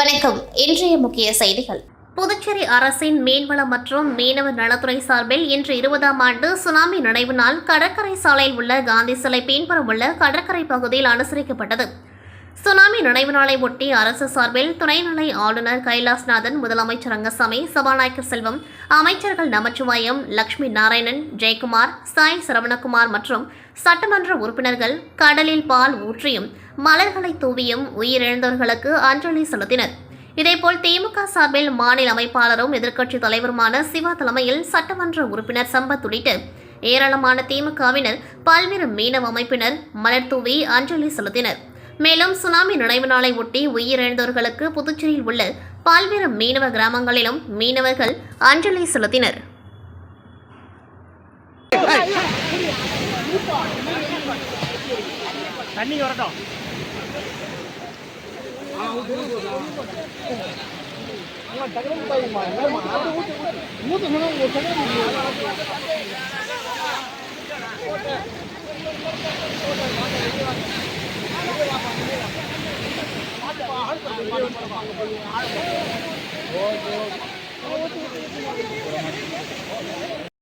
வணக்கம். இன்றைய முக்கிய செய்திகள். புதுச்சேரி அரசின் மீன்வளம் மற்றும் மீனவர் நலத்துறை சார்பில் இன்று 20ஆம் ஆண்டு சுனாமி நினைவு நாள் கடற்கரை சாலையில் உள்ள காந்தி சிலை பின்புறம் உள்ள கடற்கரை பகுதியில் அனுசரிக்கப்பட்டது. சுனாமி நினைவு நாளை ஒட்டி அரசு சார்பில் துணைநிலை ஆளுநர் கைலாஸ்நாதன், முதலமைச்சர் ரங்கசாமி, சபாநாயகர் செல்வம், அமைச்சர்கள் நமச்சிவாயம், லட்சுமி நாராயணன், ஜெயக்குமார், சாய் சரவணகுமார் மற்றும் சட்டமன்ற உறுப்பினர்கள் கடலில் பால் ஊற்றியும் மலர்களை தூவியும் உயிரிழந்தவர்களுக்கு அஞ்சலி செலுத்தினர். இதேபோல் திமுக சார்பில் மாநில அமைப்பாளரும் எதிர்க்கட்சித் தலைவருமான சிவா தலைமையில் சட்டமன்ற உறுப்பினர் சம்பத் உள்ளிட்ட ஏராளமான திமுகவினர், பல்வேறு மீனவ அமைப்பினர் மலர் தூவி அஞ்சலி செலுத்தினர். மேலும் சுனாமி நினைவு நாளை ஒட்டி உயிரிழந்தவர்களுக்கு புதுச்சேரியில் உள்ள பல்வேறு மீனவ கிராமங்களிலும் மீனவர்கள் அஞ்சலி செலுத்தினர். தண்ணி வரட்டும்.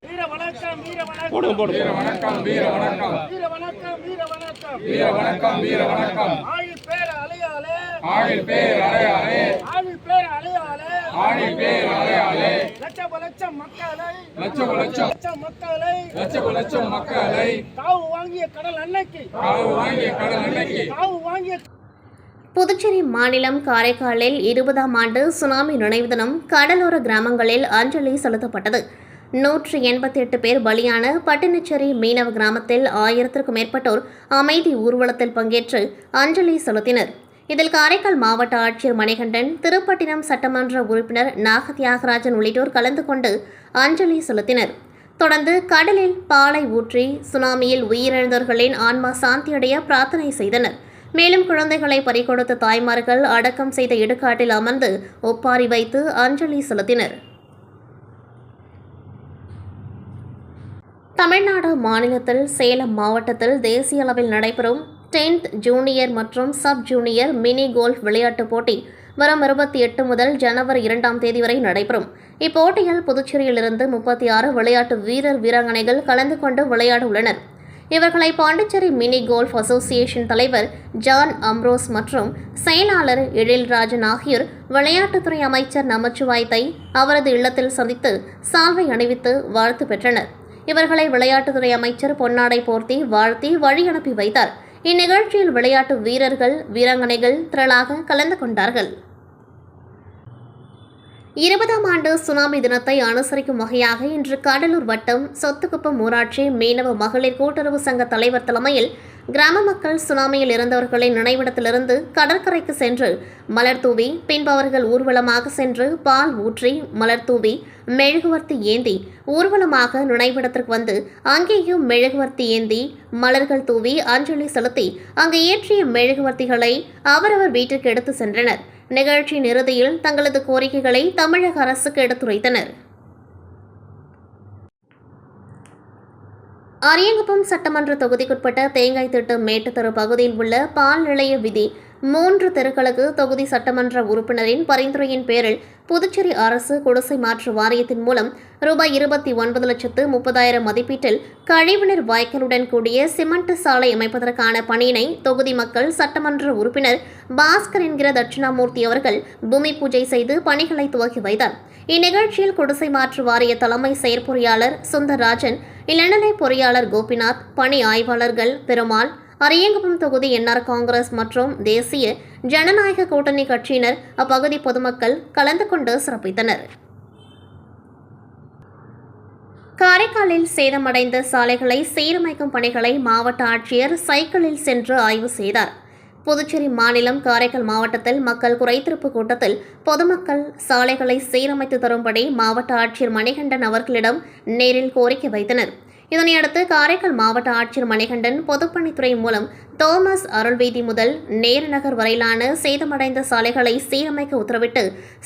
வீர வணக்கம், வீர வணக்கம், வீர வணக்கம், வீர வணக்கம், வீர வணக்கம், வீர வணக்கம், வீர வணக்கம், வீர வணக்கம். ஆழில் பேர் அலையாலே, ஆழில் பேர் அலையாலே, ஆழில் பேர் அலையாலே, ஆழில் பேர் அலையாலே. லட்சம் லட்சம் மக்களை, லட்சம் லட்சம் மக்களை, லட்சம் லட்சம் மக்களை காவு வாங்கிய கடல் அன்னைக்கு, காவு வாங்கிய கடல் அன்னைக்கு, காவு வாங்கிய. புதுச்சேரி மாநிலம் காரைக்காலில் 20ஆம் ஆண்டு சுனாமி நினைவு தினம் கடலோர கிராமங்களில் அஞ்சலி செலுத்தப்பட்டது. 188 பேர் பலியான பட்டினச்சேரி மீனவ கிராமத்தில் 1000க்கும் மேற்பட்டோர் அமைதி ஊர்வலத்தில் பங்கேற்று அஞ்சலி செலுத்தினர். இதில் காரைக்கால் மாவட்ட ஆட்சியர் மணிகண்டன், திருப்பட்டினம் சட்டமன்ற உறுப்பினர் நாகதியாகராஜன் உள்ளிட்டோர் கலந்து கொண்டு அஞ்சலி செலுத்தினர். தொடர்ந்து கடலில் பாலை ஊற்றி சுனாமியில் உயிரிழந்தவர்களின் ஆன்மா சாந்தியடைய பிரார்த்தனை செய்தனர். மேலும் குழந்தைகளை பறிகொடுத்த தாய்மார்கள் அடக்கம் செய்த இடுகாட்டில் அமர்ந்து ஒப்பாரி வைத்து அஞ்சலி செலுத்தினர். தமிழ்நாடு மாநிலத்தில் சேலம் மாவட்டத்தில் தேசிய அளவில் நடைபெறும் 10th ஜூனியர் மற்றும் சப் ஜூனியர் மினி கோல்ஃப் விளையாட்டுப் போட்டி வரும் 28 முதல் ஜனவரி 2ஆம் தேதி வரை நடைபெறும். இப்போட்டியில் புதுச்சேரியிலிருந்து 36 விளையாட்டு வீரர் வீராங்கனைகள் கலந்து கொண்டு விளையாட உள்ளனர். இவர்களை பாண்டிச்சேரி மினி கோல்ஃப் அசோசியேஷன் தலைவர் ஜான் அம்ரோஸ் மற்றும் செயலாளர் எழில்ராஜன் ஆகியோர் விளையாட்டுத்துறை அமைச்சர் நமச்சிவாயத்தை அவரது இல்லத்தில் சந்தித்து சால்வை அணிவித்து வாழ்த்து பெற்றனர். இவர்களை விளையாட்டுத்துறை அமைச்சர் பொன்னாடை போர்த்தி வாழ்த்தி வழி அனுப்பி வைத்தார். இந்நிகழ்ச்சியில் விளையாட்டு வீரர்கள் வீராங்கனைகள் திரளாக கலந்து கொண்டார்கள். 20ஆம் ஆண்டு சுனாமி தினத்தை அனுசரிக்கும் வகையாக இன்று கடலூர் வட்டம் சொத்துக்குப்பம் ஊராட்சி மீனவ மகளிர் கூட்டுறவு சங்க தலைவர் தலைமையில் கிராம மக்கள் சுனாமியில் இறந்தவர்களின் நினைவிடத்திலிருந்து கடற்கரைக்கு சென்று மலர் தூவி, பின்பு அவர்கள் ஊர்வலமாக சென்று பால் ஊற்றி மலர் தூவி மெழுகுவர்த்தி ஏந்தி ஊர்வலமாக நினைவிடத்திற்கு வந்து அங்கேயும் மெழுகுவர்த்தி ஏந்தி மலர்கள் தூவி அஞ்சலி செலுத்தி அங்கு ஏற்றிய மெழுகுவர்த்திகளை அவரவர் வீட்டிற்கு எடுத்து சென்றனர். நிகழ்ச்சியின் இறுதியில் தங்களது கோரிக்கைகளை தமிழக அரசுக்கு எடுத்துரைத்தனர். அரியங்குப்பம் சட்டமன்ற தொகுதிக்குட்பட்ட தேங்காய் திட்டு மேட்டுத்தெரு பகுதியில் உள்ள பால் நிலைய விதி 3 தெருக்களுக்கு தொகுதி சட்டமன்ற உறுப்பினரின் பரிந்துரையின் பேரில் புதுச்சேரி அரசு குடிசை மாற்று வாரியத்தின் மூலம் ரூபாய் 29,30,000 மதிப்பீட்டில் கழிவுநீர் வாய்க்காலுடன் கூடிய சிமெண்ட் சாலை அமைப்பதற்கான பணியினை தொகுதி மக்கள் சட்டமன்ற உறுப்பினர் பாஸ்கர் என்கிற தட்சிணாமூர்த்தி அவர்கள் பூமி பூஜை செய்து பணிகளை துவக்கி வைத்தார். இந்நிகழ்ச்சியில் குடிசை மாற்று வாரிய தலைமை செயற்பொறியாளர் சுந்தரராஜன், இளநிலை பொறியாளர் கோபிநாத், பணி ஆய்வாளர்கள் பெருமாள், அரியங்குப்பம் தொகுதி என்ஆர் காங்கிரஸ் மற்றும் தேசிய ஜனநாயக கூட்டணி கட்சியினர், அப்பகுதி பொதுமக்கள் கலந்து கொண்டு சிறப்பித்தனர். காரைக்காலில் சேதமடைந்த சாலைகளை சீரமைக்கும் பணிகளை மாவட்ட ஆட்சியர் சைக்கிளில் சென்று ஆய்வு செய்தார். புதுச்சேரி மாநிலம் காரைக்கால் மாவட்டத்தில் மக்கள் குறைதீர்ப்பு கூட்டத்தில் பொதுமக்கள் சாலைகளை சீரமைத்து தரும்படி மாவட்ட ஆட்சியர் மணிகண்டன் அவர்களிடம் நேரில் கோரிக்கை வைத்தனர். இதனையடுத்து காரைக்கால் மாவட்ட ஆட்சியர் மணிகண்டன் பொதுப்பணித்துறை மூலம் தோமஸ் அருள்வீதி முதல் நேருநகர் வரையிலான சேதமடைந்த சாலைகளை சீரமைக்க உத்தரவிட்டு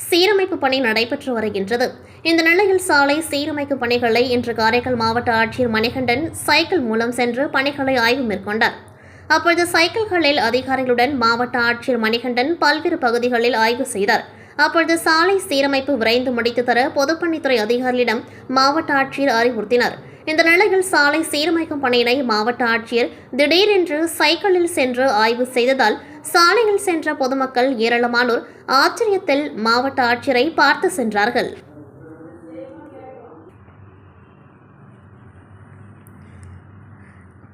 சீரமைப்பு பணி நடைபெற்று வருகின்றது. இந்த நிலையில் சாலை சீரமைக்கும் பணிகளை இன்று காரைக்கால் மாவட்ட ஆட்சியர் மணிகண்டன் சைக்கிள் மூலம் சென்று பணிகளை ஆய்வு மேற்கொண்டார். அப்பொழுது சைக்கிள்களில் அதிகாரிகளுடன் மாவட்ட ஆட்சியர் மணிகண்டன் பல்வேறு பகுதிகளில் ஆய்வு செய்தார். அப்பொழுது சாலை சீரமைப்பு விரைந்து முடித்து தர பொதுப்பணித்துறை அதிகாரிகளிடம் மாவட்ட ஆட்சியர் அறிவுறுத்தினார். இந்த நிலையில் சாலை சீரமைக்கும் பணியினை மாவட்ட ஆட்சியர் திடீரென்று சைக்கிளில் சென்று ஆய்வு செய்ததால் சாலையில் சென்ற பொதுமக்கள் ஏராளமானோர் ஆச்சரியத்தில் மாவட்ட ஆட்சியரை பார்த்து சென்றார்கள்.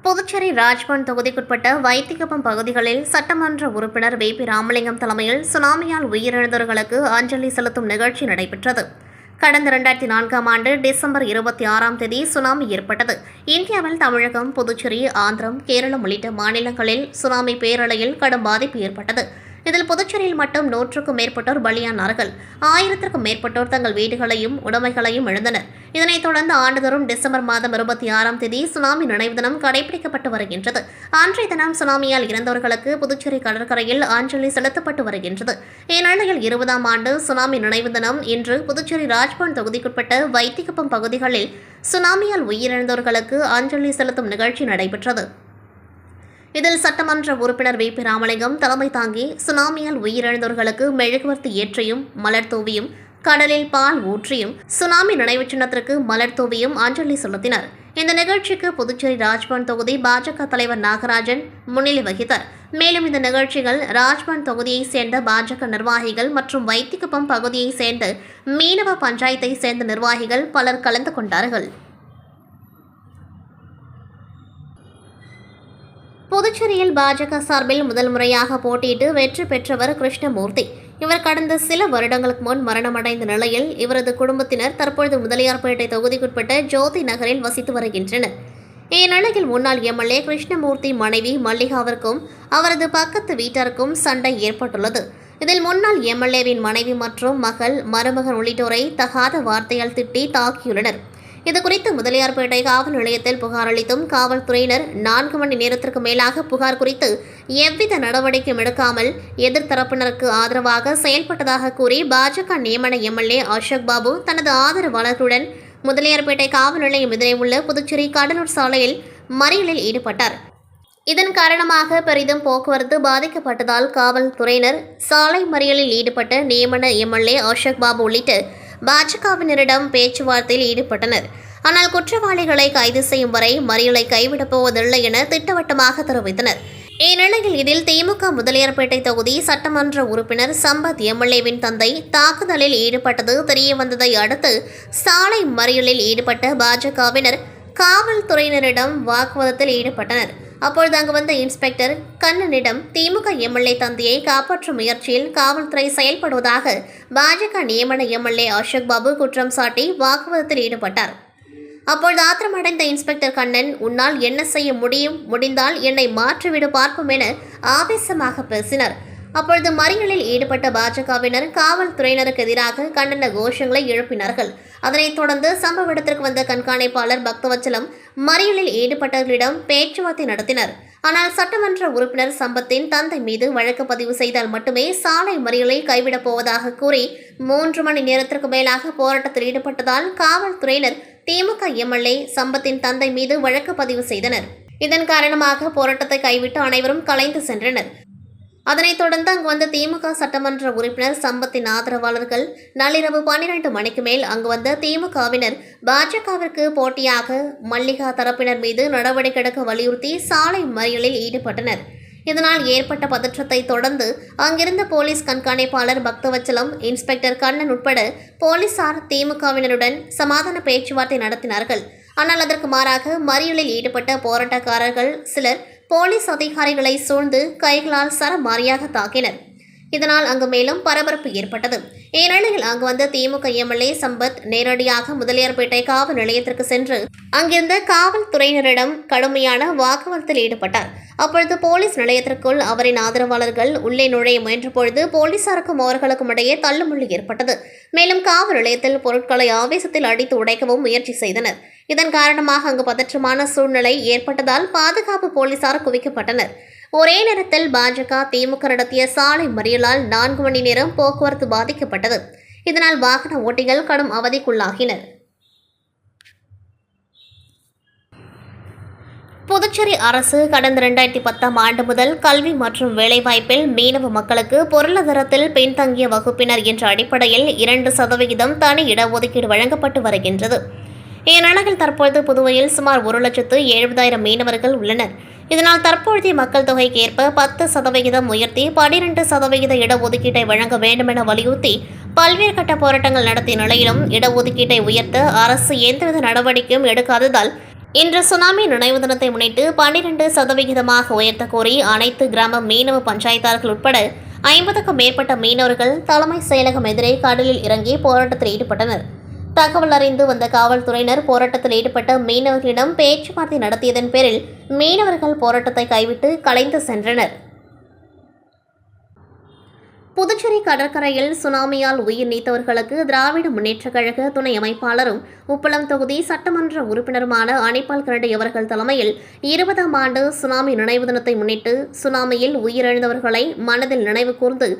புதுச்சேரி ராஜ்பவன் தொகுதிக்குட்பட்ட வைத்திக்குப்பம் பகுதிகளில் சட்டமன்ற உறுப்பினர் வி. பி. ராமலிங்கம் தலைமையில் சுனாமியால் உயிரிழந்தவர்களுக்கு அஞ்சலி செலுத்தும் நிகழ்ச்சி நடைபெற்றது. கடந்த 2004ஆம் ஆண்டு டிசம்பர் 26ஆம் தேதி சுனாமி ஏற்பட்டது. இந்தியாவில் தமிழகம், புதுச்சேரி, ஆந்திரம், கேரளம் உள்ளிட்ட மாநிலங்களில் சுனாமி பேரலையில் கடும் பாதிப்பு ஏற்பட்டது. இதில் புதுச்சேரியில் மட்டும் 100க்கும் மேற்பட்டோர் பலியானார்கள். 1000க்கும் மேற்பட்டோர் தங்கள் வீடுகளையும் உடைமைகளையும் இழந்தனர். இதனைத் தொடர்ந்து ஆண்டுதோறும் டிசம்பர் மாதம் 26ஆம் தேதி சுனாமி நினைவு தினம் கடைபிடிக்கப்பட்டு வருகின்றது. அன்றைய தினம் சுனாமியால் இறந்தவர்களுக்கு புதுச்சேரி கடற்கரையில் அஞ்சலி செலுத்தப்பட்டு வருகின்றது. இந்நிலையில் 20ஆம் ஆண்டு சுனாமி நினைவு தினம் இன்று புதுச்சேரி ராஜ்பவன் தொகுதிக்குட்பட்ட வைத்திக்குப்பம் பகுதிகளில் சுனாமியால் உயிரிழந்தவர்களுக்கு அஞ்சலி செலுத்தும் நிகழ்ச்சி நடைபெற்றது. இதில் சட்டமன்ற உறுப்பினர் வி. பி. ராமலிங்கம் தலைமை தாங்கி சுனாமியால் உயிரிழந்தவர்களுக்கு மெழுகுவர்த்தி ஏற்றியும் மலர் தூவியும் கடலில் பால் ஊற்றியும் சுனாமி நினைவு சின்னத்திற்கு மலர் தூவியும் அஞ்சலி செலுத்தினர். இந்த நிகழ்ச்சிக்கு புதுச்சேரி ராஜ்பவன் தொகுதி பாஜக தலைவர் நாகராஜன் முன்னிலை வகித்தார். மேலும் இந்த நிகழ்ச்சிகள் ராஜ்பவன் தொகுதியைச் சேர்ந்த பாஜக நிர்வாகிகள் மற்றும் வைத்திக்குப்பம் பகுதியைச் சேர்ந்த மீனவ பஞ்சாயத்தை சேர்ந்த நிர்வாகிகள் பலர் கலந்து கொண்டார்கள். புதுச்சேரியில் பாஜக சார்பில் முதல் முறையாக போட்டியிட்டு வெற்றி பெற்றவர் கிருஷ்ணமூர்த்தி. இவர் கடந்த சில வருடங்களுக்கு முன் மரணமடைந்த நிலையில் இவரது குடும்பத்தினர் தற்பொழுது முதலியார்பேட்டை தொகுதிக்குட்பட்ட ஜோதி நகரில் வசித்து வருகின்றனர். இந்நிலையில் முன்னாள் எம்எல்ஏ கிருஷ்ணமூர்த்தி மனைவி மல்லிகாவிற்கும் அவரது பக்கத்து வீட்டாருக்கும் சண்டை ஏற்பட்டுள்ளது. இதில் முன்னாள் எம்எல்ஏவின் மனைவி மற்றும் மகள், மருமகன் உள்ளிட்டோரை தகாத வார்த்தையால் திட்டி தாக்கியுள்ளனர். இதுகுறித்து முதலியார்பேட்டை காவல் நிலையத்தில் புகார் அளித்தும் காவல்துறையினர் 4 மணி நேரத்திற்கு மேலாக புகார் குறித்து எவ்வித நடவடிக்கையும் எடுக்காமல் எதிர்த்தரப்பினருக்கு ஆதரவாக செயல்பட்டதாக கூறி பாஜக நியமன எம்எல்ஏ அசோக் பாபு தனது ஆதரவாளர்களுடன் முதலியார்பேட்டை காவல் நிலையம் எதிரே உள்ள புதுச்சேரி கடலூர் சாலையில் மறியலில் ஈடுபட்டார். இதன் காரணமாக பெரிதும் போக்குவரத்து பாதிக்கப்பட்டதால் காவல்துறையினர் சாலை மறியலில் ஈடுபட்ட நியமன எம்எல்ஏ அசோக் பாபு உள்ளிட்ட பாஜகவினரிடம் பேச்சுவார்த்தையில் ஈடுபட்டனர். ஆனால் குற்றவாளிகளை கைது செய்யும் வரை மறியலை கைவிடப் போவதில்லை என திட்டவட்டமாக தெரிவித்தனர். இந்நிலையில் இதில் திமுக முதலியார்பேட்டை தொகுதி சட்டமன்ற உறுப்பினர் சம்பத் எம்எல்ஏவின் தந்தை தாக்குதலில் ஈடுபட்டது தெரியவந்ததை அடுத்து சாலை மறியலில் ஈடுபட்ட பாஜகவினர் காவல்துறையினரிடம் வாக்குவாதத்தில் ஈடுபட்டனர். அப்பொழுது அங்கு வந்த இன்ஸ்பெக்டர் கண்ணனிடம் திமுக எம்எல்ஏ தந்தையை காப்பாற்றும் முயற்சியில் காவல்துறை செயல்படுவதாக பாஜக நியமன எம்எல்ஏ அசோக் பாபு குற்றம் சாட்டி வாக்குவாதத்தில் ஈடுபட்டார். அப்பொழுது ஆத்திரமடைந்த இன்ஸ்பெக்டர் கண்ணன், உன்னால் என்ன செய்ய முடிந்தால் என்னை மாற்றிவிடு பார்ப்போம் என ஆவேசமாக பேசினார். அப்பொழுது மறியலில் ஈடுபட்ட பாஜகவினர் காவல்துறையினருக்கு எதிராக கண்டன கோஷங்களை எழுப்பினார்கள். அதனைத் தொடர்ந்து சம்பவ இடத்திற்கு வந்த கண்காணிப்பாளர் பக்தவச்சலம் மறியலில் ஈடுபட்டவர்களிடம் பேச்சுவார்த்தை நடத்தினர். ஆனால் சட்டமன்ற உறுப்பினர் சம்பத்தின் தந்தை மீது வழக்கு பதிவு செய்தால் மட்டுமே சாலை மறியலை கைவிடப் போவதாக கூறி 3 மணி நேரத்திற்கு மேலாக போராட்டத்தில் ஈடுபட்டதால் காவல்துறையினர் திமுக எம்எல்ஏ சம்பத்தின் தந்தை மீது வழக்கு பதிவு செய்தனர். இதன் காரணமாக போராட்டத்தை கைவிட்டு அனைவரும் கலைந்து சென்றனர். அதனைத் தொடர்ந்து அங்கு வந்த திமுக சட்டமன்ற உறுப்பினர் சம்பத்தின் ஆதரவாளர்கள் நள்ளிரவு 12 மணிக்கு மேல் அங்கு வந்த திமுகவினர் பாஜகவிற்கு போட்டியாக மல்லிகா தரப்பினர் மீது நடவடிக்கை எடுக்க வலியுறுத்தி சாலை மறியலில் ஈடுபட்டனர். இதனால் ஏற்பட்ட பதற்றத்தை தொடர்ந்து அங்கிருந்த போலீஸ் கண்காணிப்பாளர் பக்தவச்சலம், இன்ஸ்பெக்டர் கண்ணன் உட்பட போலீசார் திமுகவினருடன் சமாதான பேச்சுவார்த்தை நடத்தினார்கள். ஆனால் அதற்கு மாறாக மறியலில் ஈடுபட்ட போராட்டக்காரர்கள் சிலர் போலீஸ் அதிகாரிகளை சூழ்ந்து கைகளால் சரமாரியாக தாக்கினர். இதனால் அங்கு மேலும் பரபரப்பு ஏற்பட்டது. இந்நிலையில் அங்கு வந்த திமுக எம்எல்ஏ சம்பத் நேரடியாக முதலியார்பேட்டை காவல் நிலையத்திற்கு சென்று அங்கிருந்த காவல்துறையினரிடம் கடுமையான வாக்குவாதத்தில் ஈடுபட்டார். அப்பொழுது போலீஸ் நிலையத்திற்குள் அவரின் ஆதரவாளர்கள் உள்ளே நுழைய முயன்றபொழுது போலீசாருக்கும் அவர்களுக்கும் இடையே தள்ளுமுள்ளு ஏற்பட்டது. மேலும் காவல் நிலையத்தில் பொருட்களை ஆவேசத்தில் அடித்து உடைக்கவும் முயற்சி செய்தனர். இதன் காரணமாக அங்கு பதற்றமான சூழ்நிலை ஏற்பட்டதால் பாதுகாப்பு போலீசார் குவிக்கப்பட்டனர். ஒரே நேரத்தில் பாஜக திமுக நடத்திய சாலை மறியலால் 4 மணி நேரம் போக்குவரத்து பாதிக்கப்பட்டது. இதனால் வாகன ஓட்டிகள் கடும் அவதிக்குள்ளாகினர். புதுச்சேரி அரசு கடந்த 2010ஆம் ஆண்டு முதல் கல்வி மற்றும் வேலைவாய்ப்பில் மீனவ மக்களுக்கு பொருளாதாரத்தில் பின்தங்கிய வகுப்பினர் என்ற அடிப்படையில் 2% தனி இடஒதுக்கீடு வழங்கப்பட்டு வருகின்றது. இந்நிலையில் தற்போது புதுவையில் சுமார் 1,70,000 மீனவர்கள் உள்ளனர். இதனால் தற்போதைய மக்கள் தொகைக்கு ஏற்ப 10% உயர்த்தி 12% இடஒதுக்கீட்டை வழங்க வேண்டுமென வலியுறுத்தி பல்வேறு கட்ட போராட்டங்கள் நடத்திய நிலையிலும் இடஒதுக்கீட்டை உயர்த்த அரசு எந்தவித நடவடிக்கையும் எடுக்காததால் இன்று சுனாமி நினைவு தினத்தை முன்னிட்டு 12% உயர்த்த கோரி அனைத்து கிராம மீனவ பஞ்சாயத்தார்கள் உட்பட 50க்கும் மேற்பட்ட மீனவர்கள் தலைமை செயலகம் எதிரே கடலில் இறங்கி போராட்டத்தில் ஈடுபட்டனர். தகவல் அறிந்து வந்த காவல்துறையினர் போராட்டத்தில் ஈடுபட்ட மீனவர்களிடம் பேச்சுவார்த்தை நடத்தியதன் பேரில் மீனவர்கள் போராட்டத்தை கைவிட்டு கலைந்து சென்றனர். புதுச்சேரி கடற்கரையில் சுனாமியால் உயிர் நீத்தவர்களுக்கு திராவிட முன்னேற்றக் கழக துணை அமைப்பாளரும் உப்பளம் தொகுதி சட்டமன்ற உறுப்பினருமான அனிபால் கரடி அவர்கள் தலைமையில் 20ஆம் ஆண்டு சுனாமி நினைவு தினத்தை முன்னிட்டு சுனாமியில் உயிரிழந்தவர்களை மனதில் நினைவு கூர்ந்து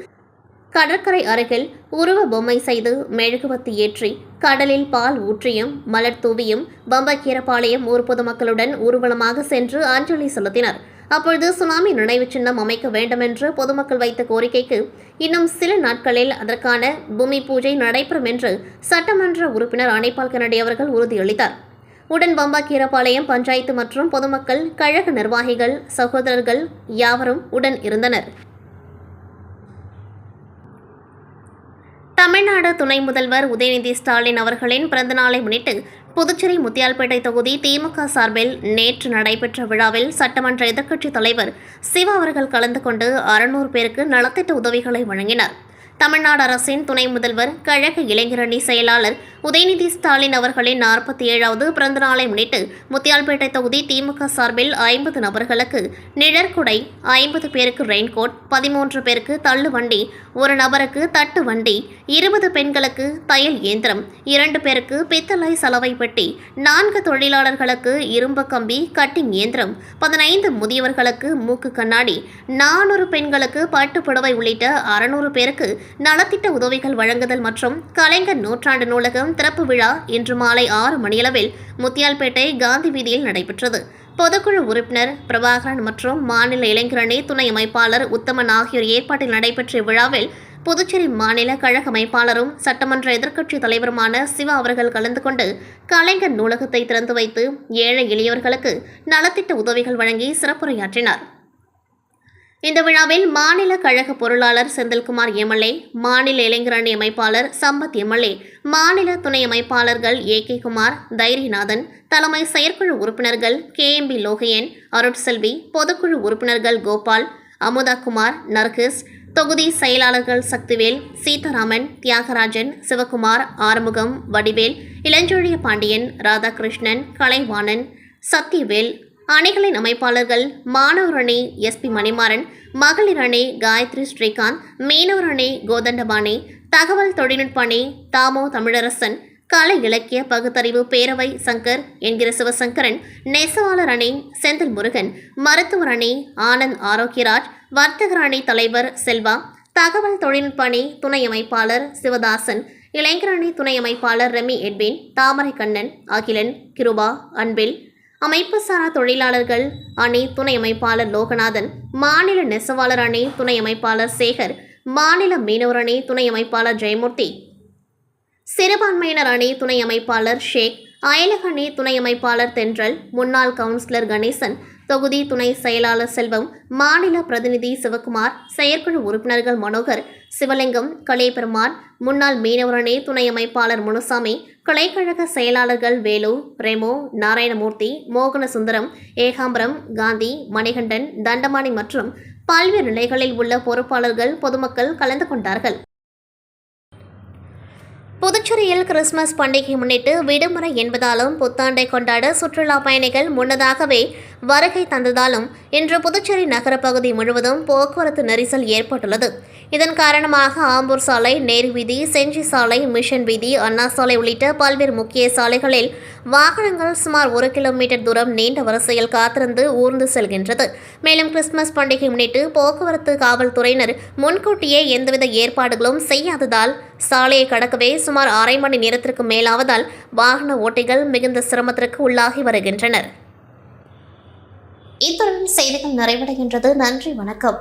கடற்கரை அருகில் உருவ பொம்மை செய்து மெழுகுவத்தி ஏற்றி கடலில் பால் ஊற்றியும் மலர் தூவியும் பம்பக்கீரபாளையம் ஊர் பொதுமக்களுடன் ஊர்வலமாக சென்று அஞ்சலி செலுத்தினர். அப்பொழுது சுனாமி நினைவு சின்னம் அமைக்க வேண்டுமென்று பொதுமக்கள் வைத்த கோரிக்கைக்கு இன்னும் சில நாட்களில் அதற்கான பூமி பூஜை நடைபெறும் என்று சட்டமன்ற உறுப்பினர் அனிபால் கரடி அவர்கள் உறுதியளித்தார். உடன் பம்பாக்கீரபாளையம் பஞ்சாயத்து மற்றும் பொதுமக்கள், கழக நிர்வாகிகள், சகோதரர்கள் யாவரும் உடன் இருந்தனர். தமிழ்நாடு துணை முதல்வர் உதயநிதி ஸ்டாலின் அவர்களின் பிறந்தநாளை முன்னிட்டு புதுச்சேரி முத்தியால்பேட்டை தொகுதி திமுக சார்பில் நேற்று நடைபெற்ற விழாவில் சட்டமன்ற எதிர்க்கட்சித் தலைவர் சிவா அவர்கள் கலந்து கொண்டு 600 பேருக்கு நலத்திட்ட உதவிகளை வழங்கினார். தமிழ்நாடு அரசின் துணை முதல்வர், கழக இளைஞரணி செயலாளர் உதயநிதி ஸ்டாலின் அவர்களின் 47வது பிறந்தநாளை முன்னிட்டு முத்தியால்பேட்டை தொகுதி திமுக சார்பில் 50 நபர்களுக்கு நிழற்குடை, 50 பேருக்கு ரெயின்கோட், 13 பேருக்கு தள்ளு வண்டி, 1 நபருக்கு தட்டு வண்டி, 20 பெண்களுக்கு தையல் இயந்திரம், 2 பேருக்கு பித்தளை சலவை பெட்டி, 4 தொழிலாளர்களுக்கு இரும்பு கம்பி கட்டிங் இயந்திரம், 15 முதியவர்களுக்கு மூக்கு கண்ணாடி, 400 பெண்களுக்கு பட்டு புடவை உள்ளிட்ட 600 பேருக்கு நலத்திட்ட உதவிகள் வழங்குதல் மற்றும் கலைஞர் நூற்றாண்டு நூலகம் திறப்பு விழா இன்று மாலை 6 மணியளவில் முத்தியால்பேட்டை காந்தி வீதியில் நடைபெற்றது. பொதுக்குழு உறுப்பினர் பிரபாகரன் மற்றும் மாநில இளைஞரணி துணை அமைப்பாளர் உத்தமன் ஆகியோர் ஏற்பாட்டில் நடைபெற்ற விழாவில் புதுச்சேரி மாநில கழக அமைப்பாளரும் சட்டமன்ற எதிர்க்கட்சித் தலைவருமான சிவா அவர்கள் கலந்து கொண்டு கலைஞர் நூலகத்தை திறந்து வைத்து ஏழை எளியவர்களுக்கு நலத்திட்ட உதவிகள் வழங்கி சிறப்புரையாற்றினார். இந்த விழாவில் மாநில கழக பொருளாளர் செந்தில்குமார் எம்எல்ஏ, மாநில இளைஞரணி அமைப்பாளர் சம்பத் எம்எல்ஏ, மாநில துணை அமைப்பாளர்கள் AK குமார், தைரியநாதன், தலைமை செயற்குழு உறுப்பினர்கள் KMB லோகையன், அருட்செல்வி, பொதுக்குழு உறுப்பினர்கள் கோபால், அமுதாகுமார், நர்கிஸ், தொகுதி செயலாளர்கள் சக்திவேல், சீதாராமன், தியாகராஜன், சிவகுமார், ஆறுமுகம், வடிவேல், இளஞ்செழிய பாண்டியன், ராதாகிருஷ்ணன், கலைவாணன், சத்தியவேல், அணிகளின் அமைப்பாளர்கள் மாணவர் அணி SP மணிமாறன், மகளிர் அணி காயத்ரி ஸ்ரீகாந்த், மீனவர் அணி கோதண்டபாணி, தகவல் தொழில்நுட்ப அணி தாமோ தமிழரசன், கலை இலக்கிய பகுத்தறிவு பேரவை சங்கர் என்கிற சிவசங்கரன், நெசவாளர் அணி செந்தில் முருகன், மருத்துவர் அணி ஆனந்த் ஆரோக்கியராஜ், வர்த்தகர் அணி தலைவர் செல்வா, தகவல் தொழில்நுட்ப அணி துணை அமைப்பாளர் சிவதாசன், இளைஞரணி துணை அமைப்பாளர் ரெமி எட்வின், தாமரை கண்ணன், அகிலன், கிருபா, அன்பில், அமைப்பு சாரா தொழிலாளர்கள் அணி துணை அமைப்பாளர் லோகநாதன், மாநில நெசவாளர் அணி துணை அமைப்பாளர் சேகர், மாநில மீனவர் அணி துணை அமைப்பாளர் ஜெயமூர்த்தி, சிறுபான்மையினர் அணி துணை அமைப்பாளர் ஷேக், அயலக அணி துணை அமைப்பாளர் தென்றல், முன்னாள் கவுன்சிலர் கணேசன், தொகுதி துணை செயலாளர் செல்வம், மாநில பிரதிநிதி சிவகுமார், செயற்குழு உறுப்பினர்கள் மனோகர், சிவலிங்கம், கலைபெருமான், முன்னாள் மீனவர் அணி துணை அமைப்பாளர் முனுசாமி, கிளைக்கழக செயலாளர்கள் வேலு, ரெமோ, நாராயணமூர்த்தி, மோகனசுந்தரம், ஏகாம்பரம், காந்தி, மணிகண்டன், தண்டமாணி மற்றும் பல்வேறு நிலைகளில் உள்ள பொறுப்பாளர்கள், பொதுமக்கள் கலந்து கொண்டார்கள். புதுச்சேரியில் கிறிஸ்துமஸ் பண்டிகை முன்னிட்டு விடுமுறை என்பதாலும் புத்தாண்டை கொண்டாட சுற்றுலா பயணிகள் முன்னதாகவே வருகை தந்ததாலும் இன்று புதுச்சேரி நகர பகுதி முழுவதும் போக்குவரத்து நெரிசல் ஏற்பட்டுள்ளது. இதன் காரணமாக ஆம்பூர் சாலை, நேரு வீதி, செஞ்சி சாலை, மிஷன் வீதி, அண்ணா சாலை உள்ளிட்ட பல்வேறு முக்கிய சாலைகளில் வாகனங்கள் சுமார் 1 கிலோமீட்டர் தூரம் நீண்ட வரிசையில் காத்திருந்து ஊர்ந்து செல்கின்றது. மேலும் கிறிஸ்துமஸ் பண்டிகை முன்னிட்டு போக்குவரத்து காவல்துறையினர் முன்கூட்டியே எந்தவித ஏற்பாடுகளும் செய்யாததால் சாலையை கடக்கவே சுமார் 1/2 மணி நேரத்திற்கு மேலாவதால் வாகன ஓட்டிகள் மிகுந்த சிரமத்திற்கு உள்ளாகி வருகின்றனர். இத்துடன் செய்திகள் நிறைவடைகின்றது. நன்றி, வணக்கம்.